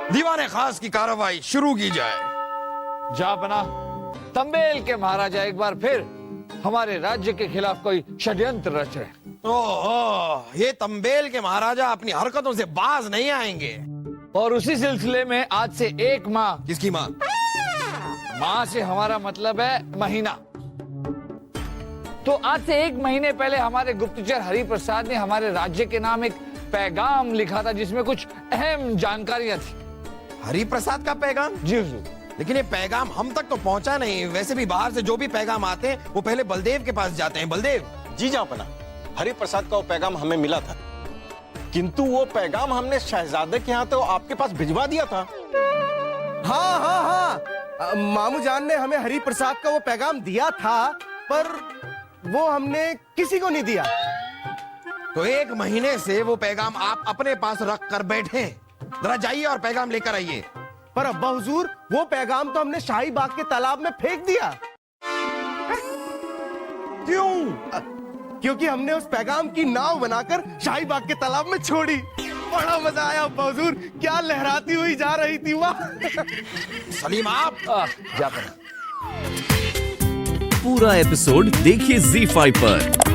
दीवाने खास की कार्रवाई शुरू की जाए। जापना, तंबेल के महाराजा एक बार फिर हमारे राज्य के खिलाफ कोई षड्यंत्र रच रहे। ओह, ये तंबेल के महाराजा अपनी हरकतों से बाज नहीं आएंगे। और उसी सिलसिले में आज से 1 माह, किसकी माँ? माह से हमारा मतलब है महीना, तो आज से 1 महीने पहले हमारे गुप्तचर हरि प्रसाद ने हमारे राज्य के नाम एक पैगाम लिखा था जिसमें कुछ अहम जानकारियां थी। हरि प्रसाद का पैगाम? जी हुजूर। लेकिन ये पैगाम हम तक तो पहुंचा नहीं। वैसे भी बाहर से जो भी पैगाम आते हैं वो पहले बलदेव के पास जाते हैं। बलदेव जी जापना, हरि प्रसाद का वो पैगाम हमें मिला था, किंतु वो पैगाम हमने शहजादे के यहाँ तो आपके पास भिजवा दिया था। हाँ हाँ हाँ, मामू जान ने हमें हरि प्रसाद का वो पैगाम दिया था, पर वो हमने किसी को नहीं दिया। तो 1 महीने से वो पैगाम आप अपने पास रख कर बैठे। जरा जाइए और पैगाम लेकर आइए। पर अब्बा हुजूर, वो पैगाम तो हमने शाही बाग के तालाब में फेंक दिया। क्यों? क्योंकि हमने उस पैगाम की नाव बनाकर शाही बाग के तालाब में छोड़ी। बड़ा मजा आया अब्बा हुजूर, क्या लहराती हुई जा रही थी वाह। सलीम आप जापना, पूरा एपिसोड देखिए ZEE5 पर।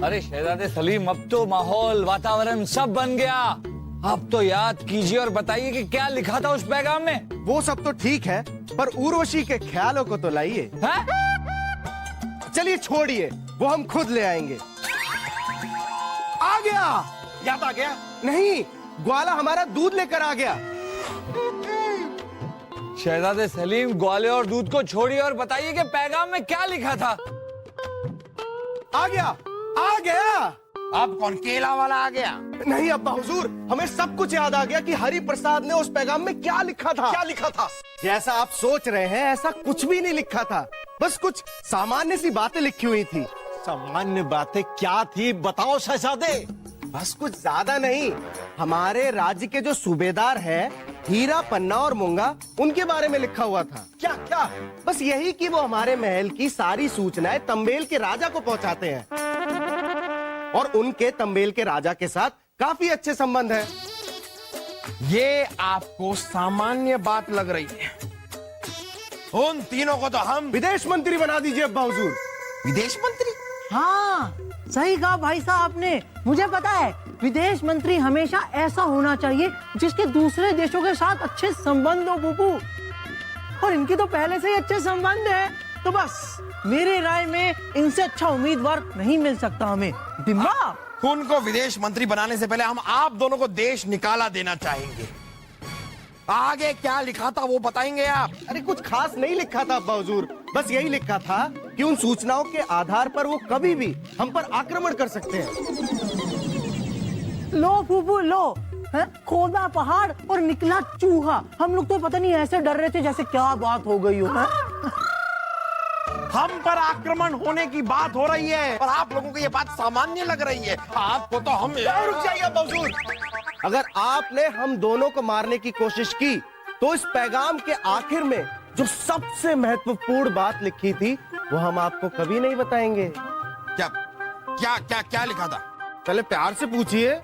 अरे शहजादे सलीम, अब तो माहौल, वातावरण सब बन गया। अब तो याद कीजिए और बताइए कि क्या लिखा था उस पैगाम में। वो सब तो ठीक है, पर उर्वशी के ख्यालों को तो लाइए। चलिए छोड़िए, वो हम खुद ले आएंगे। आ गया। याद आ गया? नहीं, ग्वाला हमारा दूध लेकर आ गया। शहजादे सलीम, ग्वाले और दूध को छोड़िए और बताइए कि पैगाम में क्या लिखा था। आ गया, आ गया। अब कौन? केला वाला आ गया? नहीं अब्बा हुजूर, हमें सब कुछ याद आ गया कि हरि प्रसाद ने उस पैगाम में क्या लिखा था। क्या लिखा था? जैसा आप सोच रहे हैं ऐसा कुछ भी नहीं लिखा था, बस कुछ सामान्य सी बातें लिखी हुई थी। सामान्य बातें क्या थी, बताओ शहजादे। बस कुछ ज्यादा नहीं, हमारे राज्य के जो सूबेदार हैं, हीरा, पन्ना और मूंगा, उनके बारे में लिखा हुआ था। क्या क्या? बस यही कि वो हमारे महल की सारी सूचनाएं तंबेल के राजा को पहुंचाते हैं और उनके तंबेल के राजा के साथ काफी अच्छे संबंध हैं। ये आपको सामान्य बात लग रही है? उन तीनों को तो हम विदेश मंत्री बना दीजिए अब्बा हुजूर। विदेश मंत्री? हाँ, सही कहा भाई साहब आपने। मुझे पता है, विदेश मंत्री हमेशा ऐसा होना चाहिए जिसके दूसरे देशों के साथ अच्छे संबंध हो बुबू। और इनके तो पहले से ही अच्छे संबंध है, तो बस मेरी राय में इनसे अच्छा उम्मीदवार नहीं मिल सकता हमें। दिमाग। उनको विदेश मंत्री बनाने से पहले हम आप दोनों को देश निकाला देना चाहेंगे। आगे क्या लिखा था वो बताएंगे आप? अरे कुछ खास नहीं लिखा था अब्बा हुजूर, बस यही लिखा था कि उन सूचनाओं के आधार पर वो कभी भी हम पर आक्रमण कर सकते हैं। लो फूफू लो, है? खोदा पहाड़ और निकला चूहा। हम लोग तो पता नहीं ऐसे डर रहे थे जैसे क्या बात हो गई हो। हम पर आक्रमण होने की बात हो रही है और आप लोगों को ये बात सामान्य लग रही है। आपको तो हम रुक जाइए अब्बा हुजूर, अगर आपने हम दोनों को मारने की कोशिश की तो इस पैगाम के आखिर में जो सबसे महत्वपूर्ण बात लिखी थी वो हम आपको कभी नहीं बताएंगे। क्या क्या क्या क्या लिखा था? पहले प्यार से पूछिए।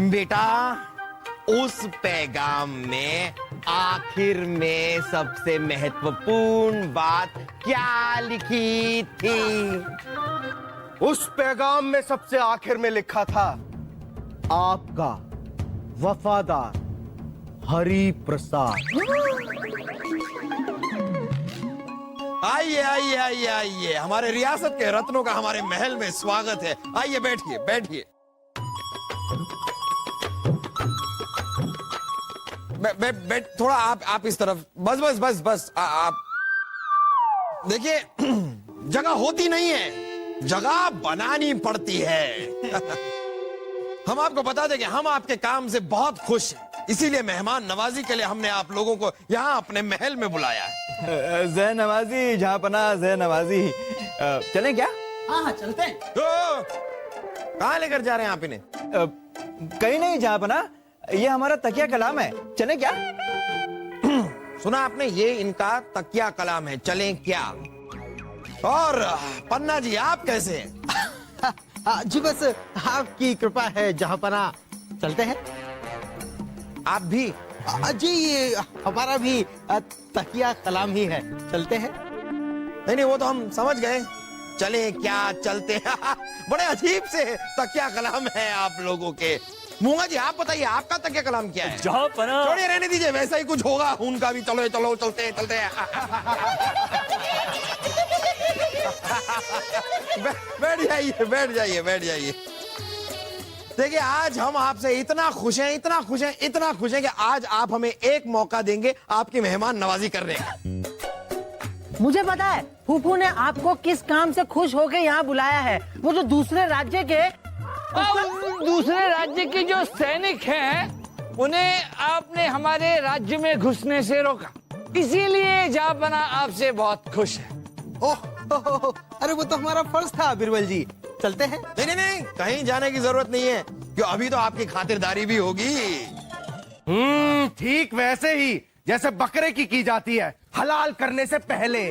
बेटा, उस पैगाम में आखिर में सबसे महत्वपूर्ण बात क्या लिखी थी? उस पैगाम में सबसे आखिर में लिखा था, आपका वफादार हरि प्रसाद। आइए आइए आइए आइए, हमारे रियासत के रत्नों का हमारे महल में स्वागत है। आइए बैठिए बैठिए। बैठ थोड़ा आप इस तरफ। बस बस बस बस आप देखिए, जगह होती नहीं है, जगह बनानी पड़ती है। हम आपको बता दें कि हम आपके काम से बहुत खुश हैं, इसीलिए मेहमान नवाजी के लिए हमने आप लोगों को यहाँ अपने महल में बुलाया है। जय नवाजी, जहाँ पना जय नवाजी। चलें क्या? हाँ चलते हैं। तो कहाँ लेकर जा रहे हैं आप इन्हें? कहीं नहीं जहाँ पना, ये हमारा तकिया कलाम है, चले क्या? सुना आपने, ये इनका तकिया कलाम है, चलें क्या? और पन्ना जी आप कैसे हैं? जी बस आपकी कृपा है जहांपना। चलते हैं। आप भी? जी ये हमारा भी तकिया कलाम ही है। चलते हैं। नहीं वो तो हम समझ गए। चले क्या चलते हैं। बड़े अजीब से तकिया कलाम है आप लोगों के। मूंगा जी आप बताइए आपका तकिया कलाम क्या है? जहांपना। छोड़िए रहने दीजिए, वैसा ही कुछ होगा उनका भी। चलो चलो चलते हैं चलते हैं। बैठ जाइए बैठ जाइए बैठ जाइए। देखिए आज हम आपसे इतना खुश हैं इतना खुश हैं इतना खुश हैं कि आज आप हमें एक मौका देंगे आपकी मेहमान नवाजी करने का। मुझे पता है फूफू ने आपको किस काम से खुश होकर यहाँ बुलाया है। वो जो दूसरे राज्य के दूसरे राज्य के जो सैनिक हैं उन्हें आपने हमारे राज्य में घुसने से रोका, इसीलिए जहांपना आपसे बहुत खुश है। ओह अरे वो तो हमारा फर्ज था बिरबल जी। चलते हैं। नहीं कहीं जाने की जरूरत नहीं है क्यों अभी तो आपकी खातिरदारी भी होगी। ठीक वैसे ही जैसे बकरे की जाती है हलाल करने से पहले।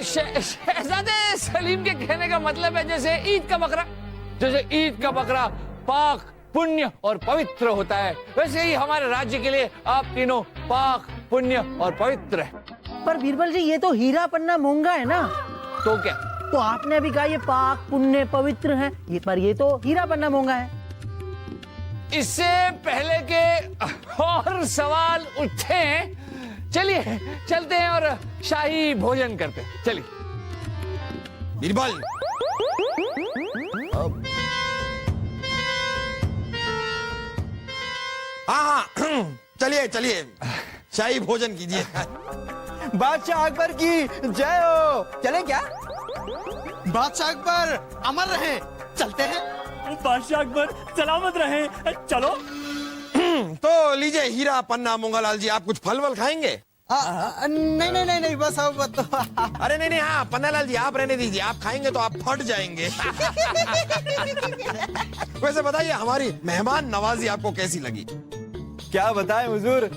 शहजादे सलीम के कहने का मतलब है जैसे ईद का बकरा पाक पुण्य और पवित्र होता है, वैसे ही हमारे राज्य के लिए आप तीनों पाक पुण्य और पवित्र है। पर बीरबल जी ये तो हीरा पन्ना मूंगा है ना। तो क्या? तो आपने अभी कहा ये पाक पुण्य पवित्र है, ये तो हीरा पन्ना मूंगा है। इससे पहले के और सवाल उठते हैं, चलिए चलते हैं और शाही भोजन करते हैं। चलिए बीरबल हाँ चलिए चलिए शाही भोजन कीजिए। बादशाह अकबर की जय हो। चले क्या? बादशाह अकबर अमर रहे। चलते हैं। बादशाह अकबर सलामत रहे। चलो। तो लीजिए हीरा पन्ना मूंगालाल जी, आप कुछ फल वल खाएंगे? नहीं बस अब तो। अरे नहीं हाँ पन्नालाल जी आप रहने दीजिए, आप खाएंगे तो आप फट जाएंगे। वैसे बताइए हमारी मेहमान नवाजी आपको कैसी लगी? क्या बताएं हुजूर,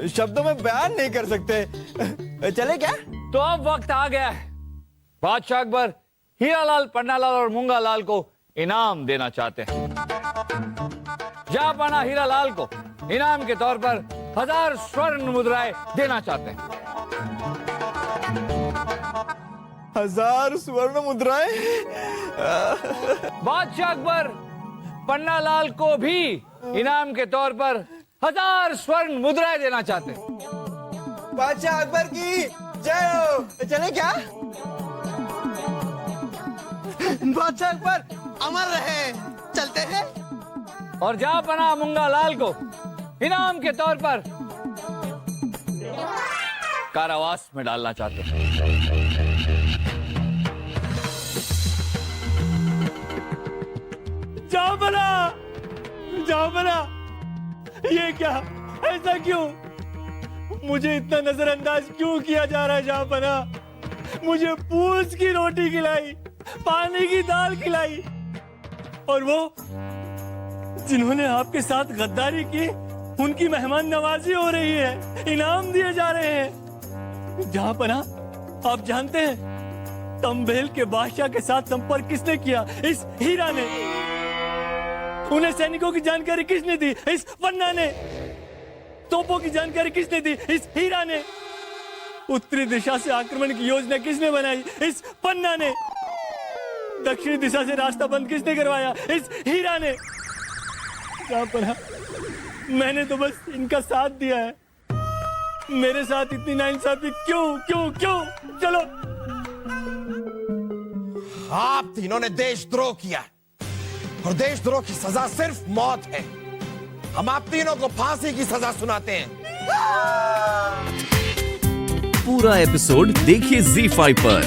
शब्दों में बयान नहीं कर सकते। चले क्या? तो अब वक्त आ गया है, बादशाह अकबर हीरालाल, पन्नालाल और मूंगालाल को इनाम देना चाहते हैं। जहांपना हीरालाल को इनाम के तौर पर 1000 स्वर्ण मुद्राएं देना चाहते हैं। 1000 स्वर्ण मुद्राएं? बादशाह अकबर पन्नालाल को भी इनाम के तौर पर 1000 स्वर्ण मुद्राएं देना चाहते हैं। बादशाह अकबर की जय हो। चले क्या? बादशाह अकबर अमर रहे। चलते हैं। और जहांपना मूंगालाल को इनाम के तौर पर कारावास में डालना चाहते हैं। जहांपना ये क्या? ऐसा क्यों? मुझे इतना नजरअंदाज क्यों किया जा रहा है जहांपना? मुझे पूछ की रोटी खिलाई, पानी की दाल खिलाई, और वो जिन्होंने आपके साथ गद्दारी की उनकी मेहमान नवाजी हो रही है, इनाम दिए जा रहे हैं। जहांपना आप जानते हैं तंबेल के बादशाह के साथ संपर्क किसने किया? इस हीरा ने। उन्हें सैनिकों की जानकारी किसने दी? इस पन्ना ने। तोपों की जानकारी किसने दी? इस हीरा ने। उत्तरी दिशा से आक्रमण की योजना किसने बनाई? इस पन्ना ने। दक्षिणी दिशा से रास्ता बंद किसने करवाया? इस हीरा ने। जहांपना मैंने तो बस इनका साथ दिया है, मेरे साथ इतनी नाइंसाफी क्यों? चलो। आप तीनों ने देशद्रोह किया और देशद्रोह की सजा सिर्फ मौत है। हम आप तीनों को फांसी की सजा सुनाते हैं। पूरा एपिसोड देखिए ZEE5 पर।